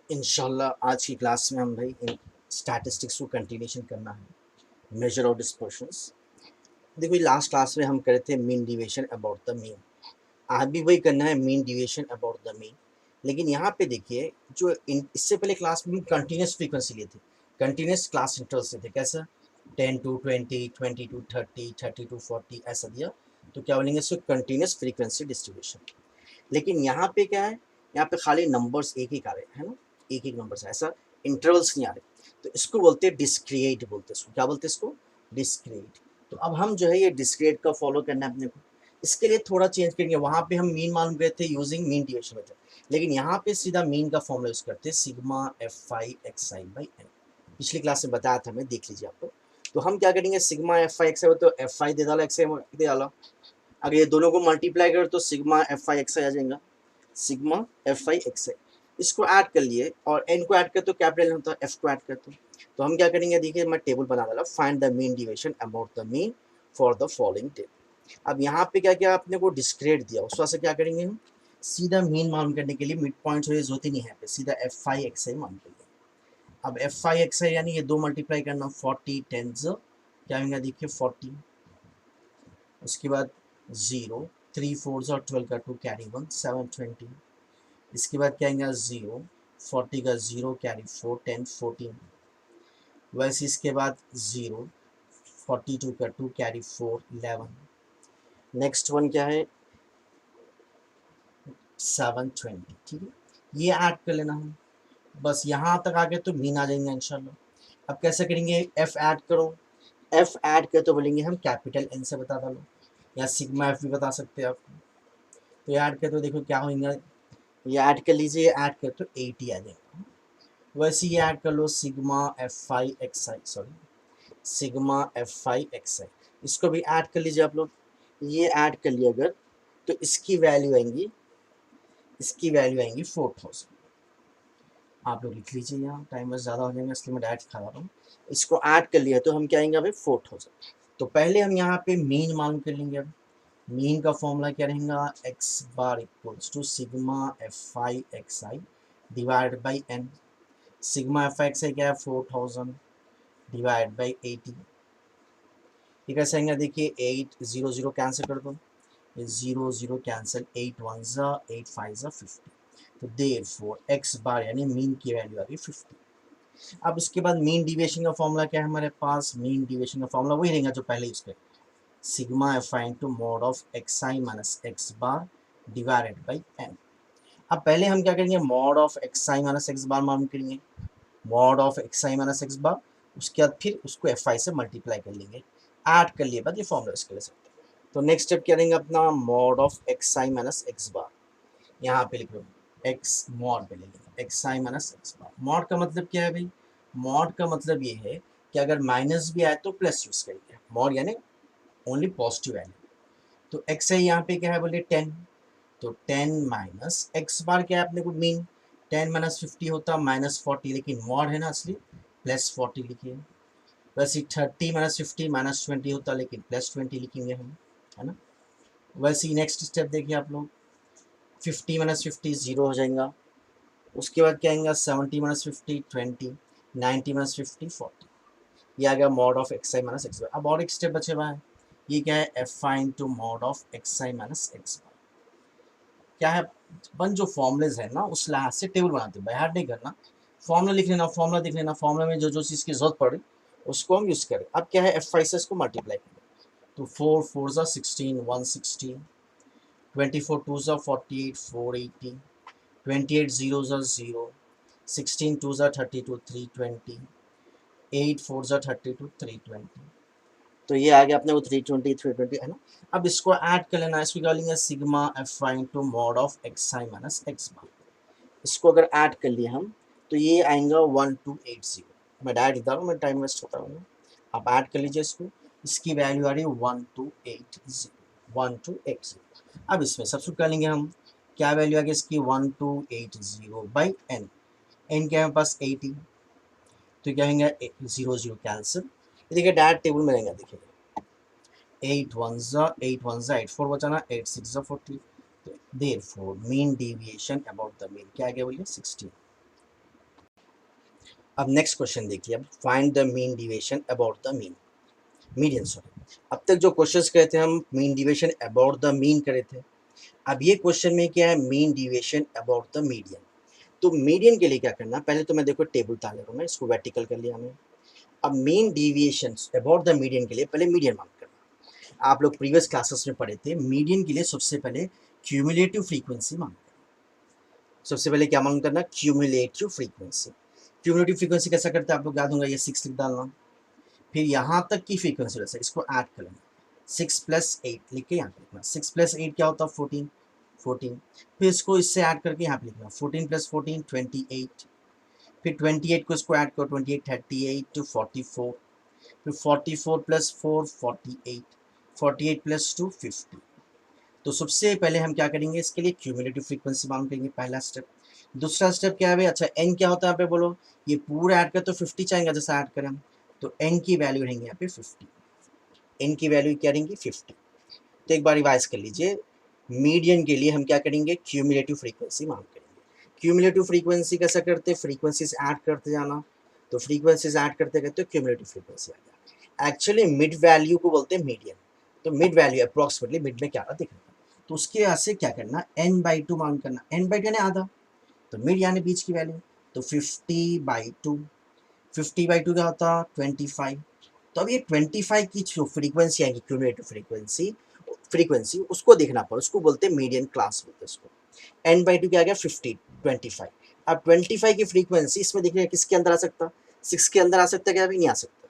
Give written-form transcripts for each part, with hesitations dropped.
इंशाल्लाह आज की क्लास में हम भाई इन स्टैटिस्टिक्स को कंटिन्यूशन करना है। Measure of dispersions. देखो ये लास्ट क्लास में हम करे थे mean deviation about the mean. आज भी वही करना है, mean deviation about the mean. लेकिन यहाँ पे देखिए जो इससे पहले क्लास में हम कंटिन्यूस फ्रीक्वेंसी लिए थे, कंटिन्यूस क्लास इंटरवल से थे। कैसा 10 to 20, 20 to 30, 30 to 40 ऐसा दिया। तो क्या बोलेंगे इसको कंटिन्यूस फ्रीक्वेंसी डिस्ट्रीब्यूशन। लेकिन यहाँ पे क्या है, यहाँ पे खाली नंबर्स एक ही आ रहे हैं ना, एक एक नंबर्स, ऐसा इंटरवल्स नहीं आ रहे। तो इसको बोलते हैं डिस्क्रिएट, बोलते हैं इसको। क्या बोलते हैं इसको? डिस्क्रिएट। तो अब हम जो है ये डिस्क्रिएट का फॉलो करना है अपने को। इसके लिए थोड़ा चेंज करेंगे। वहाँ पे हम मीन मालूम गए थे यूजिंग मीन डिविएशन मेथड, लेकिन यहाँ पे सीधा मीन का फॉर्मूला यूज करते हैं sigma f i x i by n. पिछली क्लास में बताया था, मैं देख लीजिए आप लोग। तो हम क्या करेंगे, सिग्मा एफ आई एक्स आई तो एफ आई दे डाला, एक्स आई दे डाला। अगर ये दोनों को मल्टीप्लाई करो तो सिग्मा एफ आई एक्स आई आ जाएगा, sigma f i x i. इसको ऐड कर लिए और एन को ऐड कर तो कैपिटल होता है, एफ को ऐड कर तो हम क्या करेंगे, देखिए मैं टेबल बना डाला, find the mean deviation about the mean for the following table. अब यहाँ पे क्या क्या आपने को डिस्क्रिएट दिया, उस वजह से क्या करेंगे हम, सीधा मीन मालूम करने के लिए मिड पॉइंट जरूरत ही नहीं है पे, सीधा एफ आई एक्स आई मालूम कर लिया। अब एफ आई एक्स आई यानी ये दो मल्टीप्लाई करना, 40 टेंस क्या होगा, देखिए 40, उसके बाद 0, 3 4 और 12 का 2 कैरी 1, 720। इसके बाद क्या आएगा 0, 40 का 0 कैरी 4, 10 14। वैसे इसके बाद 0, 42 का 2 कैरी 4, 11। नेक्स्ट वन क्या है 720। ठीक है, ये ऐड कर लेना है। बस यहाँ तक आ गए तो मीन आ जाएंगे इंशाल्लाह। अब कैसे करेंगे, एफ ऐड करो। एफ ऐड कर तो बोलेंगे हम कैपिटल एन से बता डालो, या सिग्मा एफ भी बता सकते हैं आप। तो ऐड कर तो देखो क्या होगा, ये ऐड कर लीजिए, ऐड कर तो 80 आ जाएगा। वैसे ये ऐड कर लो sigma f i x i, sorry sigma f i x i, इसको भी ऐड कर लीजिए आप लोग। ये ऐड कर लिया अगर, तो इसकी वैल्यू आएंगी, इसकी वैल्यू आएंगी 4000। आप लोग लिख लीजिए, यहाँ टाइम बस ज़्यादा हो जाएगा इसलिए मैं डायरेक्ट खा रहा हूँ। इसको ऐड कर लिया तो हम क्या आएंगे अभी 4000। तो पहले हम यहाँ पे मीन मालूम कर लेंगे। अब मीन का फॉर्मूला क्या रहेगा, x bar equals to sigma f i x i divide by n. Sigma f i x i क्या है 4000 डिवाइड बाई 80। ये कैसे आएंगे, देखिए 8 0 0 कैंसिल कर दो, 0 0 कैंसिल, 8 1 जा 8 5 जा 50। तो देयरफॉर एक्स बार यानी मीन की वैल्यू आ गई 50। अब उसके बाद मीन डिविएशन का फॉर्मूला क्या है हमारे पास, मीन डिविएशन का फॉर्मूला वही रहेगा जो पहले यूज करें, sigma f i into mod of x i minus x bar divided by n. अब पहले हम क्या करेंगे, mod of x i minus x bar मालूम करेंगे, mod of x i minus x bar. उसके बाद फिर उसको एफ आई से मल्टीप्लाई कर लेंगे, ऐड कर लिए बाद ये फॉर्मूला इसके लिए सकते हैं। तो नेक्स्ट स्टेप क्या रहेंगे अपना, mod of x i minus x bar, यहाँ पे लिख लो एक्स मॉड पे ले लेंगे, x i minus x bar. Mod का मतलब क्या है भाई, मॉड का मतलब ये है कि अगर माइनस भी आए तो प्लस यूज करेंगे, मॉड यानी ओनली पॉजिटिव वैल्यू। तो एक्स आई यहाँ पे क्या है बोलिए 10, तो 10 माइनस एक्स बार क्या है अपने को मीन, 10 माइनस 50 होता माइनस 40, लेकिन मॉड है ना असली, प्लस 40 लिखिए। वैसे 30 माइनस 50 माइनस 20 होता, लेकिन प्लस 20 लिखेंगे हम, है ना। वैसे नेक्स्ट स्टेप देखिए आप लोग, 50 माइनस 50 0 हो जाएगा। उसके बाद क्या आएगा 70 माइनस 50 20, 90 माइनस 50 40। ये आ गया mod of x i minus x bar. अब और एक स्टेप बचे हुआ है, ये क्या है f i into mod of x i minus x bar. क्या है, अपन जो फॉर्मुलेज है ना उस लिहाज से टेबल बनाते हैं, बाहर नहीं करना। फॉर्मूला लिख लेना, फॉर्मूला देख लेना, फॉर्मूला में जो जो चीज़ की जरूरत पड़े उसको हम यूज़ करें। अब क्या है एफ आई से इसको मल्टीप्लाई करें, तो 4 4 ज़ा 16 160, 24 2 ज़ा 48 480, 28 0 ज़ा 0, 16 2 ज़ा 32 320, 8 4 ज़ा 32 320। तो ये आ गया अपने को 320 320, है ना। अब इसको ऐड कर लेना, इसको क्या लेंगे sigma f i into mod of x i minus x bar. इसको अगर ऐड कर लिए हम तो ये आएगा 1280। मैं डायरेक्ट लिखता हूँ, मैं टाइम वेस्ट होता हूँ। आप ऐड कर लीजिए इसको, इसकी वैल्यू आ रही है 1280, 1280। अब इसमें सब्स्टिट्यूट कर लेंगे हम, क्या वैल्यू आ गई इसकी 1280 बाई एन। एन क्या है पास 80, तो क्या होगा 0 0 कैंसिल। देखिए डायरेक्ट टेबल में रहेगा, देखिए 8 1 ज़ा 8 1 ज़ा 8 4 बचाना, 8 6 ज़ा 40। Therefore mean deviation about the mean क्या आ गया बोलिए 16। अब नेक्स्ट क्वेश्चन देखिए, अब find the mean deviation about the mean, median sorry. अब तक जो क्वेश्चंस करे थे हम mean deviation about the mean करे थे, अब ये क्वेश्चन में क्या है, mean deviation about the median. तो मीडियन के लिए क्या करना, पहले तो मैं देखो टेबल उतार ले रहा हूँ, मैं इसको वर्टिकल कर लिया हमने। अब mean deviation about the median के लिए पहले मीडियन मान करना। आप लोग प्रीवियस क्लासेस में पढ़े थे, मीडियन के लिए सबसे पहले क्यूमुलेटिव फ्रीक्वेंसी मान करना। सबसे पहले क्या मान करना, क्यूमुलेटिव फ्रीक्वेंसी। क्यूमुलेटिव फ्रीक्वेंसी कैसा करते हैं आप लोग याद होगा, ये 6 लिख डालना, फिर यहाँ तक की फ्रीक्वेंसी रहता है, इसको ऐड कर लेना, 6 + 8 लिख के यहाँ पे लिखना। 6 + 8 क्या होता है, 14, 14। फिर इसको इससे ऐड करके यहाँ पे लिखना, 14 + 14 28। फिर 28 को इसको ऐड करो, 28 38 to 44। फिर 44 + 4 48, 48 + 2 50। तो सबसे पहले हम क्या करेंगे, इसके लिए क्यूमुलेटिव फ्रीक्वेंसी मालूम करेंगे, पहला स्टेप। दूसरा स्टेप क्या है भाई, अच्छा एन क्या होता है यहाँ पे बोलो, ये पूरा ऐड कर तो 50 चाहेंगे जैसा ऐड करें हम, तो एन की वैल्यू रहेंगे यहाँ पे 50। एन की वैल्यू क्या रहेंगी 50। तो एक बार रिवाइज कर लीजिए, मीडियन के लिए हम क्या करेंगे, क्यूमुलेटिव फ्रीक्वेंसी मालूम करेंगे। क्यूमुलेटिव फ्रीक्वेंसी कैसा करते हैं, फ्रीक्वेंसीज ऐड करते जाना, तो फ्रीक्वेंसीज ऐड करते करते क्यूमुलेटिव फ्रीक्वेंसी आ गया। एक्चुअली मिड वैल्यू को बोलते हैं मीडियन, तो मिड वैल्यू अप्रॉक्सीमेटली मिड में क्या आ दिख रहा है, तो उसके यहाँ से क्या करना, n/2 मान करना, n/2 यानी आधा, तो मिड यानी बीच की वैल्यू, तो 50/2। 50/2 क्या होता है 25। तो अब ये 25 की जो फ्रीक्वेंसी आएगी, क्यूमुलेटिव फ्रीक्वेंसी, फ्रीक्वेंसी उसको देखना पड़ा, उसको बोलते हैं मीडियन क्लास बोलते हैं उसको। n/2 क्या आ गया 50, 25। अब 25 की फ्रीक्वेंसी इसमें देखिए किसके अंदर आ सकता, 6 के अंदर आ सकता है क्या, अभी नहीं आ सकता।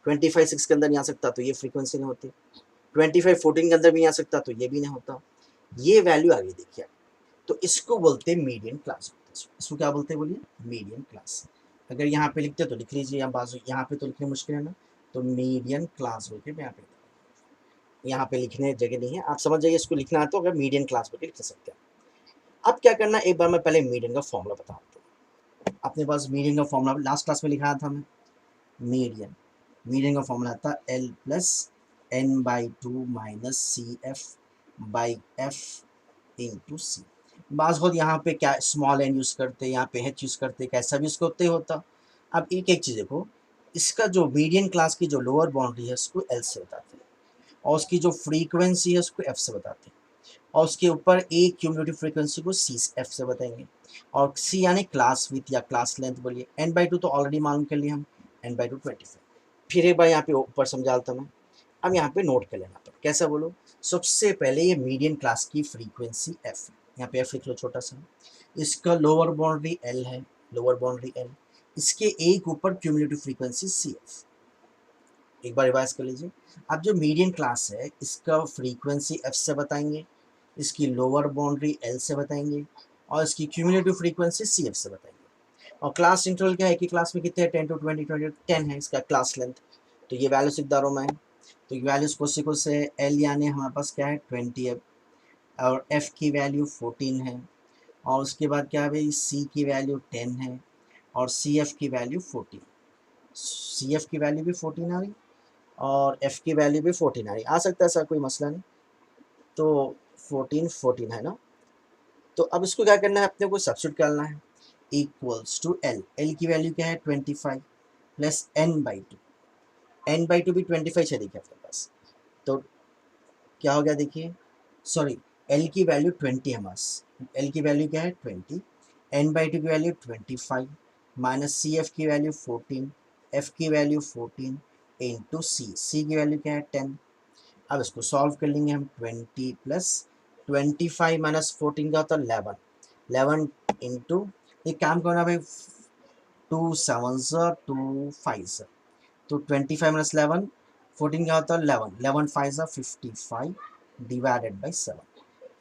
25 6 के अंदर नहीं आ सकता, तो ये फ्रीक्वेंसी नहीं होती। 25 14 के अंदर भी नहीं आ सकता, तो ये भी नहीं होता। ये वैल्यू आ गई देखिए, तो इसको बोलते हैं मीडियन क्लास। इसको क्या बोलते हैं बोलिए, मीडियन क्लास। अगर यहाँ पे लिखते तो लिख लीजिए, या बाजू यहाँ पे तो लिखने मुश्किल है ना, तो मीडियन क्लास बोल के यहाँ पे लिखने जगह नहीं है, आप समझ जाइए, इसको लिखना है तो अगर मीडियन क्लास बोल के लिख सकते हैं। अब क्या करना, एक बार मैं पहले मीडियन का फॉर्मूला बताता हूँ। अपने पास मीडियन का फॉर्मूला लास्ट क्लास में लिखा था मैं, मीडियन, मीडियन का फॉर्मूला था L + n/2 - CF/F × C। बास बहुत यहाँ पे क्या स्मॉल एन यूज़ करते, यहाँ पे h यूज़ करते, कैसा भी उसको होते होता। अब एक एक चीज़ देखो, इसका जो मीडियन क्लास की जो लोअर बाउंड्री है उसको L से बताते हैं, और उसकी जो फ्रीक्वेंसी है उसको F से बताते हैं, और उसके ऊपर एक क्यूमुलेटिव फ्रीक्वेंसी को C/F से बताएंगे, और C यानी क्लास विथ या क्लास लेंथ बोलिए। n/2 तो ऑलरेडी मालूम कर लिया हम, n/2 25। फिर एक बार यहाँ पे ऊपर समझाता मैं, अब यहाँ पे नोट कर लेना, पर कैसा बोलो, सबसे पहले ये मीडियन क्लास की फ्रीक्वेंसी F है, यहाँ पे F लिख लो छोटा सा, इसका लोअर बाउंड्री L है, लोअर बाउंड्री L, इसके एक ऊपर क्यूमुलेटिव फ्रीक्वेंसी CF। एक बार रिवाइज कर लीजिए, अब जो मीडियन क्लास है इसका फ्रीक्वेंसी F से बताएंगे, इसकी लोअर बाउंड्री L से बताएंगे, और इसकी क्यूमुलेटिव फ्रीक्वेंसी CF से बताएंगे। और क्लास इंटरवल क्या है कि क्लास में कितने हैं, 10 to 20 20 10 है इसका क्लास लेंथ, तो ये वैल्यू सीख रहा हूँ मैं। तो वैल्यूज को सीखो से L यानी हमारे पास क्या है 20 है, और F की वैल्यू 14 है, और उसके बाद क्या है भाई C की वैल्यू 10 है, और CF की वैल्यू 14, CF की वैल्यू भी 14 आ रही, और F की वैल्यू भी 14 आ रही, आ सकता है ऐसा कोई मसला नहीं। तो 14 14 है ना, तो अब इसको क्या करना है, अपने को सब्स्टिट्यूट करना है, इक्वल्स टू L, L की वैल्यू क्या है 25 प्लस n/2, n/2 भी 25 है देखिए आपके पास, तो क्या हो गया देखिए, सॉरी L की वैल्यू 20 है बस, L की वैल्यू क्या है 20, n/2 की वैल्यू 25 माइनस CF की वैल्यू 14, F की वैल्यू 14 इंटू C की वैल्यू क्या है 10। अब इसको सॉल्व कर लेंगे हम, 20 प्लस 25 माइनस 14 का होता है 11, 11 इंटू, एक काम करना भाई 2 7 2 5, तो 25 माइनस 11, 14 क्या होता है 11, 11 5 55 डिवाइडेड बाई 7,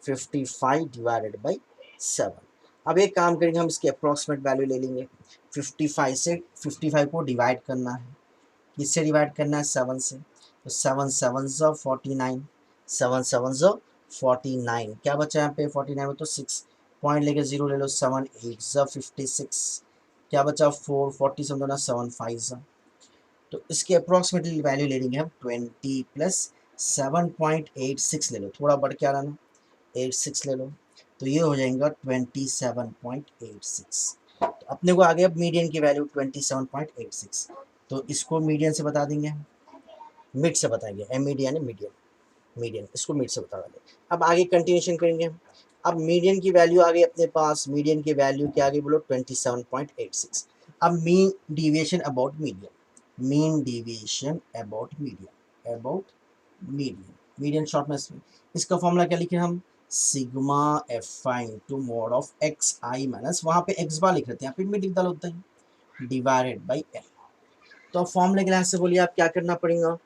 55 डिवाइडेड बाई 7। अब एक काम करेंगे, हम इसकी अप्रॉक्सीमेट वैल्यू ले लेंगे, 55 से 55 को डिवाइड करना है, किससे डिवाइड करना है 7 से, तो 7 7 49, 7 7 49, क्या बचा यहाँ पे 49 में, तो 6 पॉइंट लेके 0 ले लो, 7 8 56, क्या बचा 4 40 समझो 7 5, तो इसकी अप्रॉक्सीमेटली वैल्यू ले लेंगे हम 20 प्लस 7.86 ले लो, थोड़ा बढ़ के आ रहा ना 86 ले लो, तो ये हो जाएगा 27.86। तो अपने को आ गया मीडियन की वैल्यू 27.86, तो इसको मीडियन से बता देंगे हम, मिड से बताएंगे, एम मीडियन है मीडियन, मीडियन इसको मिड से बता देंगे। अब आगे कंटिन्यूशन करेंगे हम। अब मीडियन की वैल्यू आ गई अपने पास, मीडियन की वैल्यू क्या आ गई बोलो 27.86। अब mean deviation about median, mean deviation about median, about median, median short में इसका फॉर्मूला क्या लिखे हम, sigma f i into mode of x i minus, वहाँ पे एक्स बार लिख रहे थे, यहाँ पे मिड डाल होता है, डिवाइडेड बाई एल। तो अब फॉर्मूले के लिहाज से बोलिए आप क्या करना पड़ेगा।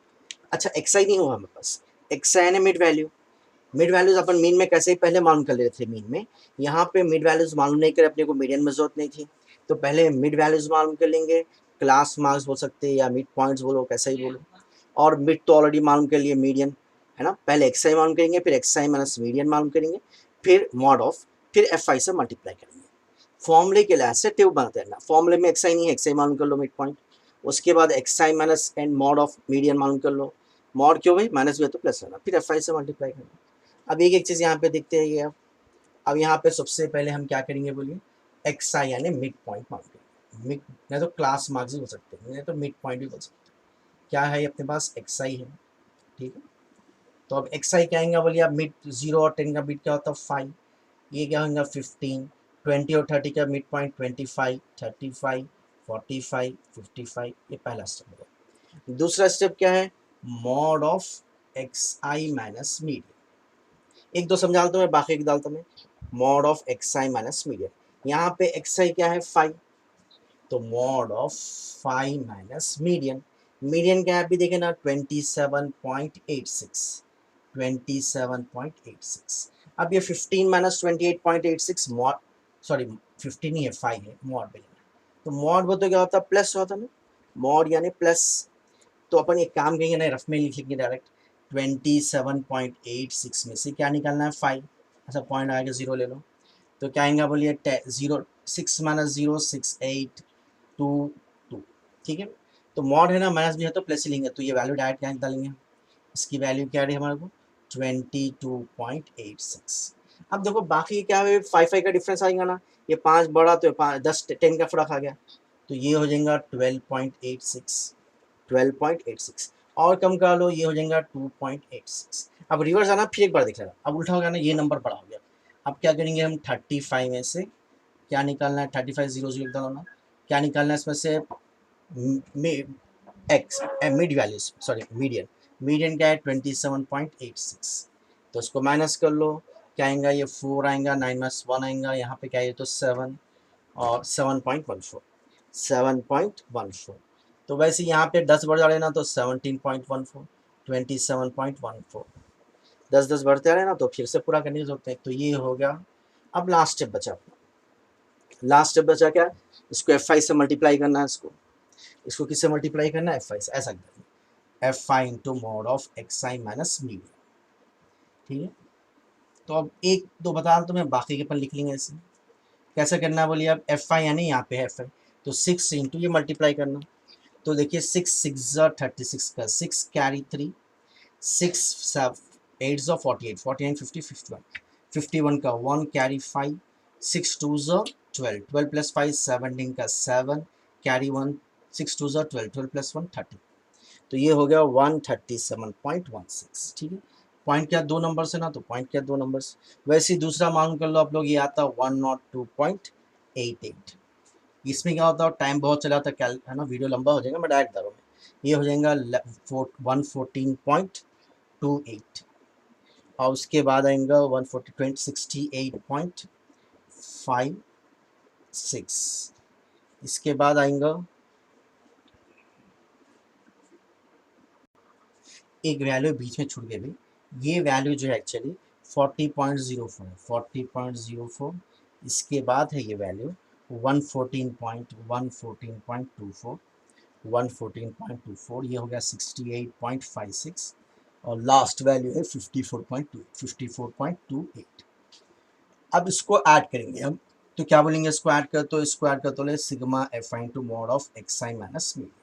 अच्छा एक्स आई नहीं होगा हमारे पास, एक्स आई ने मिड वैल्यू, मिड वैल्यूज अपन मीन में कैसे ही पहले मालूम कर लेते थे मीन में, यहाँ पे मिड वैल्यूज मालूम नहीं करे अपने को मीडियन में जरूरत नहीं थी, तो पहले मिड वैल्यूज मालूम कर लेंगे, क्लास मार्क्स बोल सकते हैं या मिड पॉइंट्स बोलो कैसा ही बोलो, और मिड तो ऑलरेडी मालूम कर लिए मीडियन है ना, पहले एक्स आई मालूम करेंगे, फिर एक्स आई माइनस मीडियन मालूम करेंगे, फिर मॉड ऑफ, फिर एफ आई से मल्टीप्लाई करेंगे। फॉर्मूले के लिहाज से टेबल बनाते रहना, फॉर्मूले में एक्स आई नहीं है, एक्स आई मालूम कर लो मिड पॉइंट, उसके बाद x i minus and mod of median मालूम कर लो, मॉड क्यों भाई माइनस भी है तो प्लस रहना, फिर एफ आई से मल्टीप्लाई करना। अब एक एक चीज़ यहाँ पे देखते हैं ये। अब यहाँ पे सबसे पहले हम क्या करेंगे बोलिए, एक्स आई यानी मिड पॉइंट मांगेंगे, मिड नहीं तो क्लास मार्क्स भी बोल सकते हैं, नहीं तो मिड पॉइंट भी बोल सकते हैं। क्या है अपने पास एक्स आई है, ठीक है। तो अब एक्स आई क्या आएगा बोलिए, अब मिड 0 और 10 का मिड क्या होता है 5, ये क्या होगा 15, 20 और 30 का मिड पॉइंट 25, 35, 45, 55, ये पहला स्टेप हो गया। दूसरा स्टेप क्या है, mod of x i minus median, एक दो समझा देता हूँ मैं, बाकी एक डालता हूँ, mod of x i minus median, यहाँ पे एक्स आई क्या है 5, तो mod of 5 minus median, median क्या है अभी देखे ना 27.86, 27.86। अब ये 15 माइनस 28.86 मॉड, सॉरी 15 ही है 5 है मॉड में, तो मॉड वो तो क्या होता है प्लस होता है ना, मॉड यानी प्लस, तो अपन एक काम करेंगे ना रफ में लिख लेंगे डायरेक्ट, 27.86 में से क्या निकालना है 5, अच्छा पॉइंट आएगा 0 ले लो, तो क्या आएगा बोलिए 0, 6 माइनस 0 6 8 2 2, ठीक है। तो मॉड है ना माइनस भी है तो प्लस ही लेंगे, तो ये वैल्यू डायरेक्ट क्या डालेंगे, इसकी वैल्यू क्या है हमारे को 22.86। अब देखो बाकी क्या है 5 का डिफरेंस आएगा ना, ये 5 बड़ा तो 10 10 का फर्क आ गया, तो ये हो जाएगा 12.86, 12.86 और कम करा लो ये हो जाएगा 2.86। अब रिवर्स आना फिर एक बार देख लेना, अब उल्टा हो गया ना, ये नंबर बड़ा हो गया। अब क्या करेंगे हम 35 में से क्या निकालना है, 35 0 0 एकदम होना, क्या निकालना है इसमें से x mid values, sorry median, median क्या है 27.86, तो उसको माइनस कर लो, क्या आएगा ये 4 आएगा, 9 माइनस 1 आएगा, यहाँ पे क्या है तो 7 और 7.14, 7.14, तो वैसे यहाँ पे 10 बढ़ जा रहे ना तो 17.14, 27.14, 10 बढ़ते आ रहे ना तो फिर से पूरा करने की जरूरत है, तो ये हो गया। अब लास्ट स्टेप बचा, लास्ट स्टेप बचा क्या, इसको एफ आई से मल्टीप्लाई करना है, इसको किससे मल्टीप्लाई करना है एफ आई से, ऐसा F i into mode of x i minus median, ठीक है। तो अब एक दो बता तो मैं बाकी के अपन लिख लेंगे ऐसे, कैसे करना है बोलिए, अब एफ आई यानी यहाँ पे एफ आई, तो 6 इंटू ये मल्टीप्लाई करना, तो देखिए 6 6 36 का 6 कैरी 3, 6 8 48, 49 50 51, 51 का 1 कैरी 5, 6 2 12, 12 प्लस 5 17 का 7 कैरी 1, 6 2 12, 12 प्लस 1 30, तो ये हो गया 137.16, ठीक है। पॉइंट क्या दो नंबर से ना, तो पॉइंट क्या दो नंबर से, वैसे ही दूसरा मालूम कर लो आप लोग, ये आता 102.88, इसमें क्या होता है टाइम बहुत चला था क्या है ना, वीडियो लंबा हो जाएगा, मैं डायरेक्ट दरों में ये हो जाएगा 114.28, और उसके बाद आएगा 168.56, इसके बाद आएगा एक वैल्यू बीच में छूट गई भाई, ये वैल्यू जो है एक्चुअली 40.04 है, 40.04, इसके बाद है ये वैल्यू 114.24, 114.24, ये हो गया 68.56, और लास्ट वैल्यू है 54.2, 54.28। अब इसको ऐड करेंगे हम, तो क्या बोलेंगे इसको ऐड कर, तो इसको ऐड कर तो ले sigma f i into mod of x i minus median,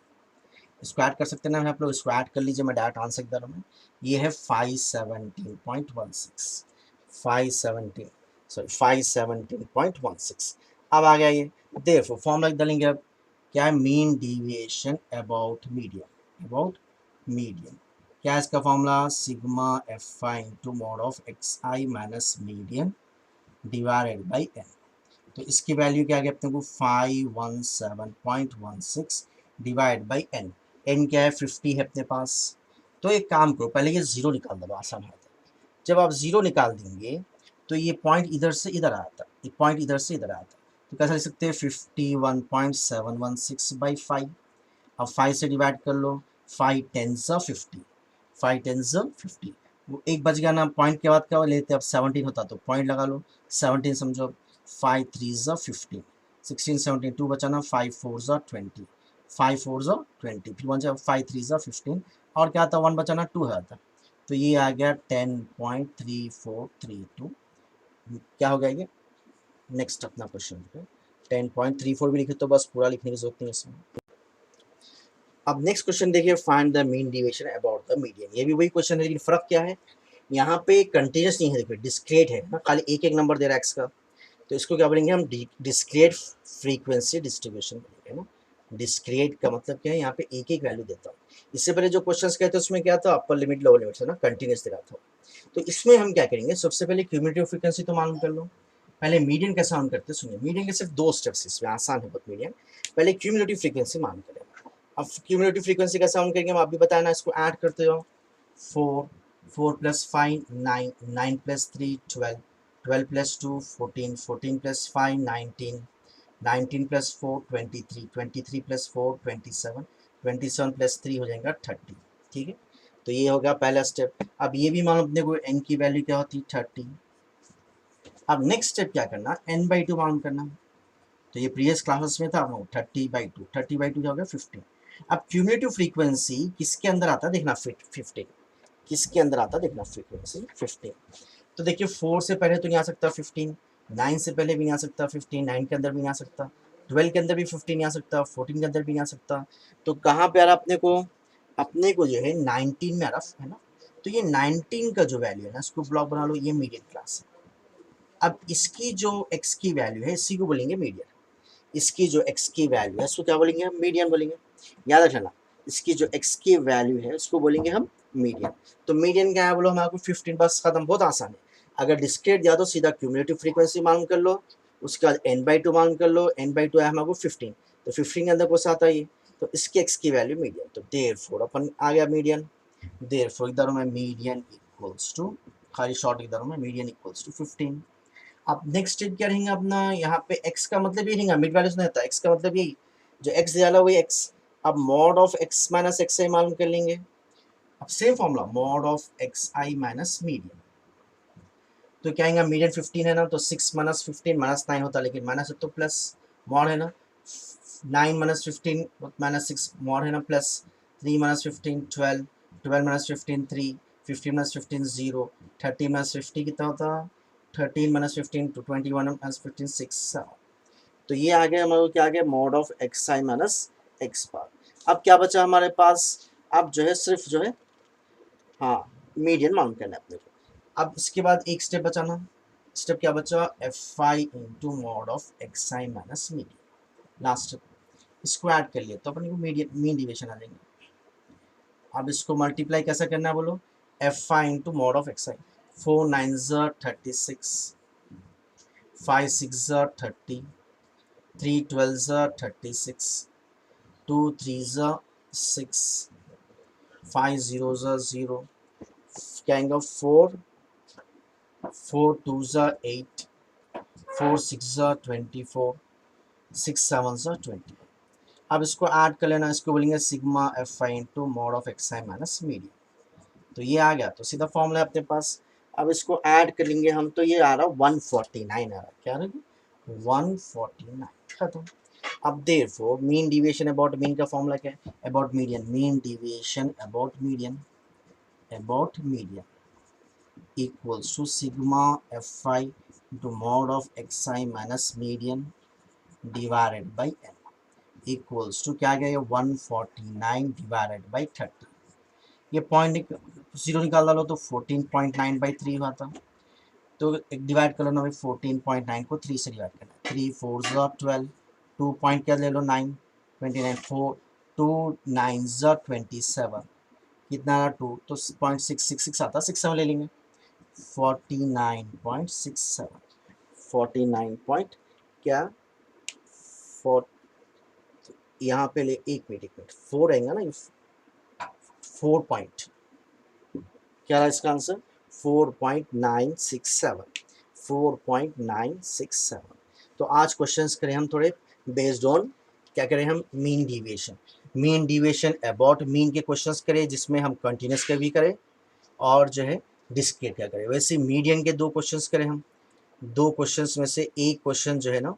इसको ऐड कर सकते हैं ना आप लोग, इसको ऐड कर लीजिए, मैं डायरेक्ट आंसर दे रहा हूँ, ये है 517.16, 517 सॉरी 517.16। अब आ गया ये, देयरफॉर फॉर्मूला डालेंगे अब, क्या है, mean deviation about median, about median. क्या है इसका formula, sigma f i into mod of x i minus median divided by n. तो इसकी वैल्यू क्या आ गया अपने को, 517.16 डिवाइड बाई एन। एन क्या है, 50 है अपने पास। तो एक काम करो, पहले ये जीरो निकाल दो, आसान है। जब आप जीरो निकाल देंगे तो ये पॉइंट इधर से इधर आता, ये पॉइंट इधर से इधर आता, तो कैसे लिख सकते हैं, 51.716/5। अब 5 से डिवाइड कर लो, 5 10 50, 5 10 50, वो एक बच गया ना, पॉइंट के बाद क्या लेते, अब 17 होता तो पॉइंट लगा लो, 17 समझो, 5 3 15, 16 17 2 बचा ना, 5 4 20, 5 4 20, फिर 1 5 3 15, और क्या आता, 1 बचा ना, 2 आता, तो ये आ गया 10.3432। क्या हो गया ये, नेक्स्ट अपना क्वेश्चन पे 10.34 भी लिखे तो बस पूरा लिखने की जरूरत नहीं है इसमें। अब नेक्स्ट क्वेश्चन देखिए, find the mean deviation about the median. ये भी वही क्वेश्चन है, लेकिन फर्क क्या है, यहाँ पे कंटिन्यूस नहीं है, देखिए डिस्क्रीट है ना, खाली एक एक नंबर दे रहा है एक्स का, तो इसको क्या बोलेंगे हम, डिस्क्रीट फ्रीक्वेंसी डिस्ट्रीब्यूशन बोलेंगे ना। डिस्क्रीट का मतलब क्या है, यहाँ पे एक एक वैल्यू देता हूँ। इससे पहले जो क्वेश्चंस कहते हैं उसमें क्या था, अपर लिमिट लोअर लिमिट है ना, कंटिन्यूस दे रहा था। तो इसमें हम क्या करेंगे, सबसे पहले क्यूमुलेटिव फ्रीक्वेंसी तो मालूम कर लो। पहले मीडियन कैसे मालूम करते हैं, सुनिए, मीडियन के सिर्फ 2 स्टेप्स, इसमें आसान है बहुत मीडियन। पहले क्यूमुलेटिव फ्रीक्वेंसी मालूम करें। अब क्यूमुलेटिव फ्रीक्वेंसी कैसे मालूम करेंगे, हम आप भी बताया ना, इसको ऐड करते जाओ, 4 4 + 5 9, 9 + 3 12, 12 + 2 14, 14 + 5 19, 19 + 4 23, 23 + 4 27, 27 + 3 हो जाएगा 30। ठीक है, तो ये हो गया पहला स्टेप। अब ये भी मालूम अपने को एन की वैल्यू क्या होती है, 30। अब नेक्स्ट स्टेप क्या करना, n/2 मालूम करना। तो ये प्रीवियस क्लासेस में था, 30/2, 30/2 क्या हो गया, 15। अब क्यूमुलेटिव फ्रीक्वेंसी किसके अंदर आता है देखना, 15 किसके अंदर आता है देखना, फ्रीक्वेंसी 15। तो देखिए 4 से पहले तो नहीं आ सकता 15, 9 से पहले भी नहीं आ सकता 15, 9 के अंदर भी नहीं आ सकता, 12 के अंदर भी 15 नहीं आ सकता, 14 के अंदर भी नहीं आ सकता। तो कहाँ पे आ रहा अपने को जो है 19 में आ रहा है ना। तो ये 19 का जो वैल्यू है ना, इसको ब्लॉक बना लो, ये मीडियन क्लास है। अब इसकी जो x की वैल्यू है, इसी को बोलेंगे मीडियन। इसकी जो x की वैल्यू है, इसको क्या बोलेंगे हम, मीडियन बोलेंगे। याद रखना, इसकी जो x की वैल्यू है उसको बोलेंगे हम मीडियन। तो मीडियन क्या है बोलो हमारे, 15, बस खत्म, बहुत आसान है। अगर डिस्क्रीट दिया तो सीधा क्यूमुलेटिव फ्रीक्वेंसी मालूम कर लो, उसके बाद n/2 मालूम कर लो, n/2 है हमारे 15, तो 15 के अंदर कौन सा आता है ये, तो इसकी x की वैल्यू मीडियन, तो देयरफॉर अपन आ गया मीडियन। देयरफॉर इधर में मीडियन इक्वल्स टू, खाली शॉर्ट इधर में मीडियन इक्वल्स टू 15। अब नेक्स्ट स्टेप क्या रहेंगे अपना, यहाँ पे x का मतलब ये रहेगा, मिड वैल्यूज नहीं होता, x का मतलब यही, जो x दिया हुआ वही x। अब mod of x minus x i मालूम कर लेंगे। अब same formula, mod of x i minus median, तो क्या आएगा, मीडियन 15 है ना, तो 6 - 15 -9 होता, लेकिन माइनस है तो प्लस, मॉड है ना, 9 - 15 -6 मॉड है ना, प्लस 3 - 15 12, 12 - 15 3, 15 - 15 0, 30 - 50 कितना होता, 13 - 15 to 21 - 15 6। तो ये आ गया हमारे, क्या आ गया, mod of x i minus x bar. अब क्या बचा हमारे पास, अब जो है सिर्फ जो है, हाँ, मीडियन मालूम करना है अपने को। अब इसके बाद एक स्टेप बचाना, स्टेप क्या बचा, F i into mod of x i minus median, last step. इसको ऐड कर लिया तो अपने को मीडियन मीन डिविएशन आ जाएंगे। अब इसको मल्टीप्लाई कैसे करना है बोलो, F i into mod of x आई, 4 9 36, 5 6 30, 3 12 36, 2 3 6, 5 0 0, क्या आएगा 4, 4 2 8, 4 6 24, 6 7 20। अब इसको ऐड कर लेना, इसको बोलेंगे sigma f i into mod of x i minus median. तो ये आ गया, तो सीधा फॉर्मूला है अपने पास। अब इसको ऐड करेंगे हम, तो ये आ रहा 149 आ रहा, क्या आ रहा 149, खत्म। अब therefore mean deviation about mean का फॉर्मूला क्या है, about median, mean deviation about median, about median equals to sigma f i into mod of x i minus median divided by n equals to क्या गया, 149 divided by 30। ये point zero निकाल डालो तो 14.9/3 हुआ था। तो एक डिवाइड कर लो ना भाई, 14.9 को 3 से डिवाइड करना है, 3 4 12, 2 पॉइंट क्या ले लो 9, 29 4 2 9 ज़ा 27 कितना 2 तो 0.666 आता, 67 ले लेंगे 49.67 49 पॉइंट क्या यहाँ पे ले एक मिनट 4 आएगा ना 4 पॉइंट क्या रहा इसका आंसर 4.967 4.967। तो आज क्वेश्चंस करें हम थोड़े बेस्ड ऑन क्या करें हम मीन डिविएशन अबाउट मीन के क्वेश्चंस करें जिसमें हम कंटिन्यूस के भी करें और जो है डिस्क्रीट क्या करें। वैसे मीडियन के 2 क्वेश्चंस करें हम, 2 क्वेश्चंस में से एक क्वेश्चन जो है ना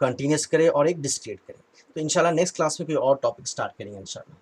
कंटिन्यूस करें और एक डिस्क्रीट करें। तो इंशाल्लाह नेक्स्ट क्लास में कोई और टॉपिक स्टार्ट करेंगे इंशाल्लाह।